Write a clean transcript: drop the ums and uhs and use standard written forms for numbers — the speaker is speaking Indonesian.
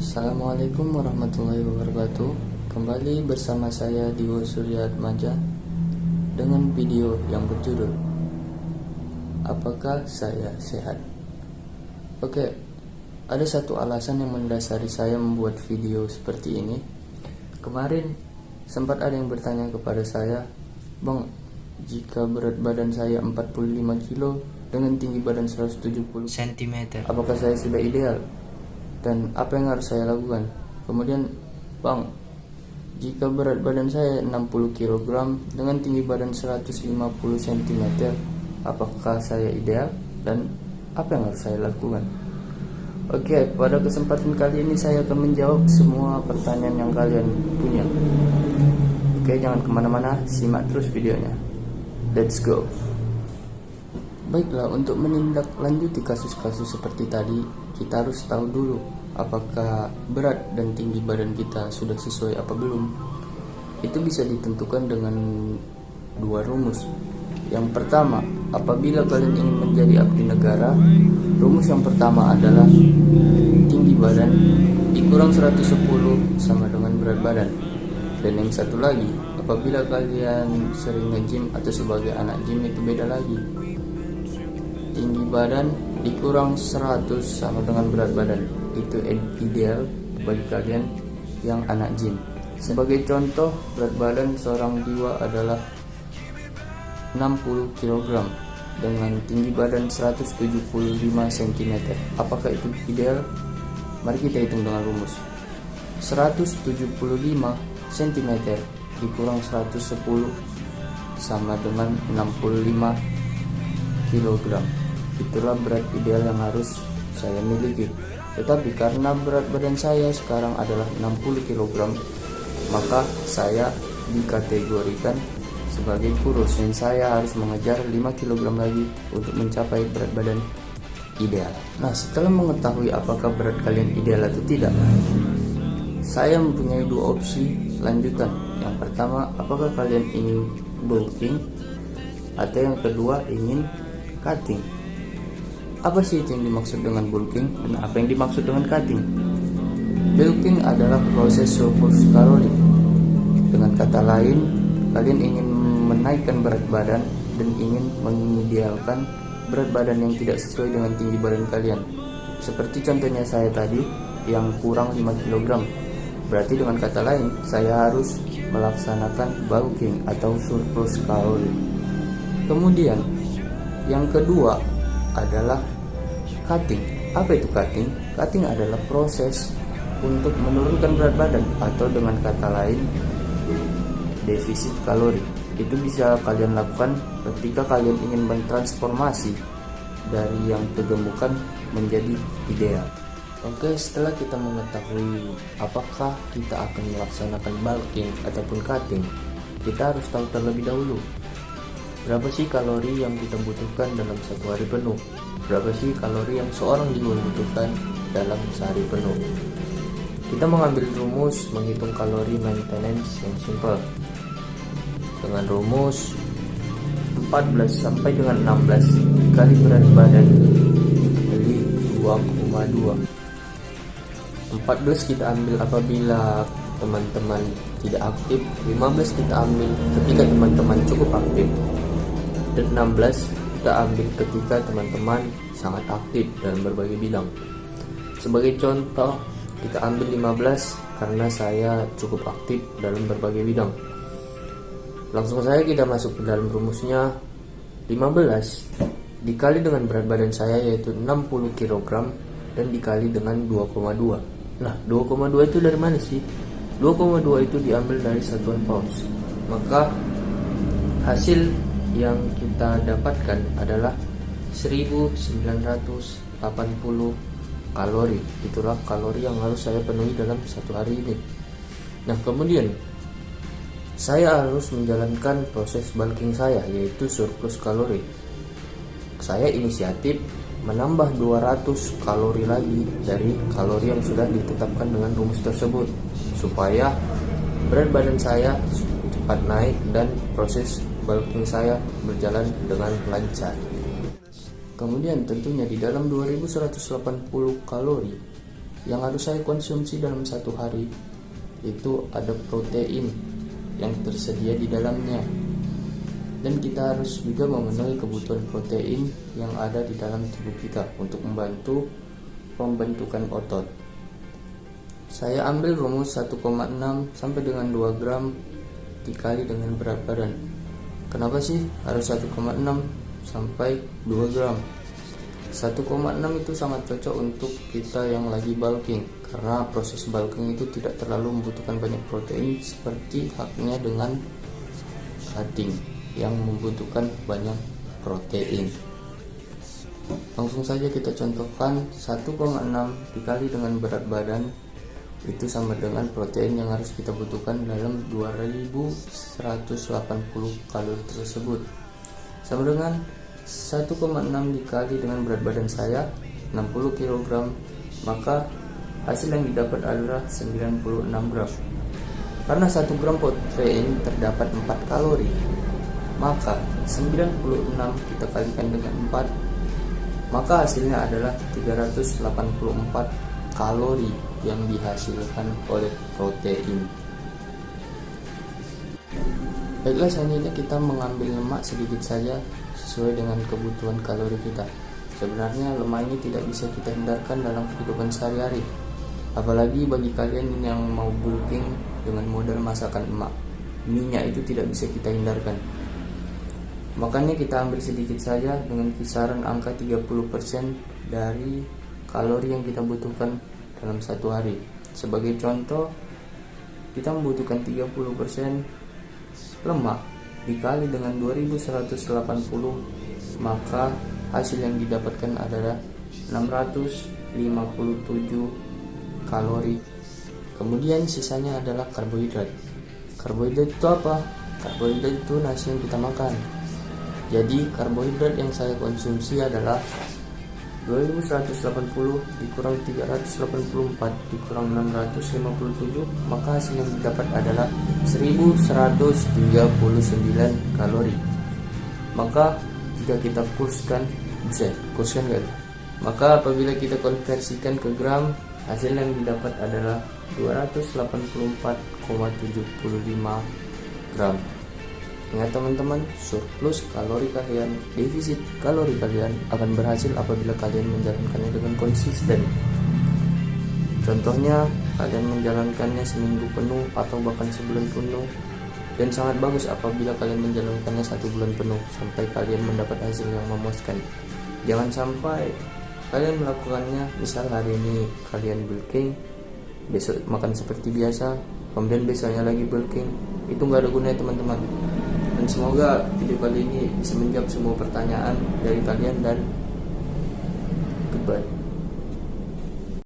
Assalamualaikum warahmatullahi wabarakatuh. Kembali bersama saya Dio Suryatmaja dengan video yang berjudul Apakah saya sehat? Oke, ada satu alasan yang mendasari saya membuat video seperti ini. Kemarin sempat ada yang bertanya kepada saya, "Bang, jika berat badan saya 45 kilo dengan tinggi badan 170 cm, apakah saya sudah ideal? Dan apa yang harus saya lakukan?" Kemudian, "Bang, jika berat badan saya 60 kg dengan tinggi badan 150 cm, apakah saya ideal? Dan apa yang harus saya lakukan?" Oke, pada kesempatan kali ini saya akan menjawab semua pertanyaan yang kalian punya. Oke, jangan kemana-mana, simak terus videonya. Let's go. Baiklah, untuk menindaklanjuti kasus-kasus seperti tadi, kita harus tahu dulu apakah berat dan tinggi badan kita sudah sesuai apa belum. Itu bisa ditentukan dengan dua rumus. Yang pertama, apabila kalian ingin menjadi abdi negara, rumus yang pertama adalah tinggi badan dikurang 110 sama dengan berat badan. Dan yang satu lagi, apabila kalian sering nge-gym atau sebagai anak gym, itu beda lagi. Tinggi badan dikurang 100 sama dengan berat badan. Itu ideal bagi kalian yang anak gym. Sebagai contoh, berat badan seorang Diwa adalah 60 kg dengan tinggi badan 175 cm. Apakah itu ideal? Mari kita hitung dengan rumus. 175 cm dikurang 110 sama dengan 65 kg. Itulah berat ideal yang harus saya miliki. Tetapi karena berat badan saya sekarang adalah 60 kg, maka saya dikategorikan sebagai kurus dan saya harus mengejar 5 kg lagi untuk mencapai berat badan ideal. Nah, setelah mengetahui apakah berat kalian ideal atau tidak, saya mempunyai dua opsi lanjutan. Yang pertama, apakah kalian ingin bulking, atau yang kedua ingin cutting. Apa sih itu yang dimaksud dengan bulking dan apa yang dimaksud dengan cutting? Bulking adalah proses surplus kalori. Dengan kata lain, kalian ingin menaikkan berat badan dan ingin mengidealkan berat badan yang tidak sesuai dengan tinggi badan kalian. Seperti contohnya saya tadi yang kurang 5 kg. Berarti dengan kata lain, saya harus melaksanakan bulking atau surplus kalori. Kemudian, yang kedua adalah cutting. Apa itu cutting? Cutting adalah proses untuk menurunkan berat badan, atau dengan kata lain defisit kalori. Itu bisa kalian lakukan ketika kalian ingin mentransformasi dari yang kegemukan menjadi ideal. Oke, setelah kita mengetahui apakah kita akan melaksanakan bulking ataupun cutting, kita harus tahu terlebih dahulu berapa sih kalori yang kita butuhkan dalam satu hari penuh. Berapa sih kalori yang seorang Diwa butuhkan dalam sehari penuh. Kita mengambil rumus menghitung kalori maintenance yang simple. Dengan rumus 14 sampai dengan 16 dikali berat badan dikali 2,2. 14 kita ambil apabila teman-teman tidak aktif, 15 kita ambil ketika teman-teman cukup aktif, dan 16 kita ambil ketika teman-teman sangat aktif dalam berbagai bidang. Sebagai contoh, kita ambil 15 karena saya cukup aktif dalam berbagai bidang. Langsung saja kita masuk ke dalam rumusnya. 15 dikali dengan berat badan saya yaitu 60 kg dan dikali dengan 2,2. Nah, 2,2 itu dari mana sih? 2,2 itu diambil dari satuan pounds. Maka hasil yang kita dapatkan adalah 1980 kalori. Itulah kalori yang harus saya penuhi dalam satu hari ini. Nah, kemudian saya harus menjalankan proses bulking saya, yaitu surplus kalori. Saya inisiatif menambah 200 kalori lagi dari kalori yang sudah ditetapkan dengan rumus tersebut, supaya berat badan saya cepat naik dan proses bulking saya berjalan dengan lancar. Kemudian tentunya di dalam 2180 kalori yang harus saya konsumsi dalam satu hari itu ada protein yang tersedia di dalamnya, dan kita harus juga memenuhi kebutuhan protein yang ada di dalam tubuh kita untuk membantu pembentukan otot. Saya ambil rumus 1,6 sampai dengan 2 gram dikali dengan berat badan. Kenapa sih harus 1,6 sampai 2 gram? 1,6 itu sangat cocok untuk kita yang lagi bulking, karena proses bulking itu tidak terlalu membutuhkan banyak protein seperti halnya dengan cutting yang membutuhkan banyak protein. Langsung saja kita contohkan, 1,6 dikali dengan berat badan itu sama dengan protein yang harus kita butuhkan dalam 2180 kalori tersebut, sama dengan 1,6 dikali dengan berat badan saya 60 kg, maka hasil yang didapat adalah 96 gram. Karena 1 gram protein terdapat 4 kalori, maka 96 kita kalikan dengan 4, maka hasilnya adalah 384 kalori yang dihasilkan oleh protein. Baiklah, selanjutnya kita mengambil lemak sedikit saja sesuai dengan kebutuhan kalori kita. Sebenarnya lemak ini tidak bisa kita hindarkan dalam kehidupan sehari-hari, apalagi bagi kalian yang mau bulking dengan modal masakan emak. Minyak itu tidak bisa kita hindarkan, makanya kita ambil sedikit saja dengan kisaran angka 30% dari kalori yang kita butuhkan dalam satu hari. Sebagai contoh, kita membutuhkan 30% lemak dikali dengan 2180, maka hasil yang didapatkan adalah 657 kalori. Kemudian sisanya adalah karbohidrat. Karbohidrat itu apa? Karbohidrat itu nasi yang kita makan. Jadi karbohidrat yang saya konsumsi adalah 2180 dikurang 384 dikurang 657, maka hasil yang didapat adalah 1139 kalori. Maka jika kita kurskan guys, maka apabila kita konversikan ke gram, hasil yang didapat adalah 284,75 gram. Ingat teman-teman, surplus kalori kalian, defisit kalori kalian akan berhasil apabila kalian menjalankannya dengan konsisten. Contohnya, kalian menjalankannya seminggu penuh atau bahkan sebulan penuh, dan sangat bagus apabila kalian menjalankannya 1 bulan penuh sampai kalian mendapat hasil yang memuaskan. Jangan sampai kalian melakukannya, misal hari ini kalian bulking, besok makan seperti biasa, kemudian besoknya lagi bulking. Itu nggak ada gunanya teman-teman. Dan semoga video kali ini bisa menjawab semua pertanyaan dari kalian, dan goodbye.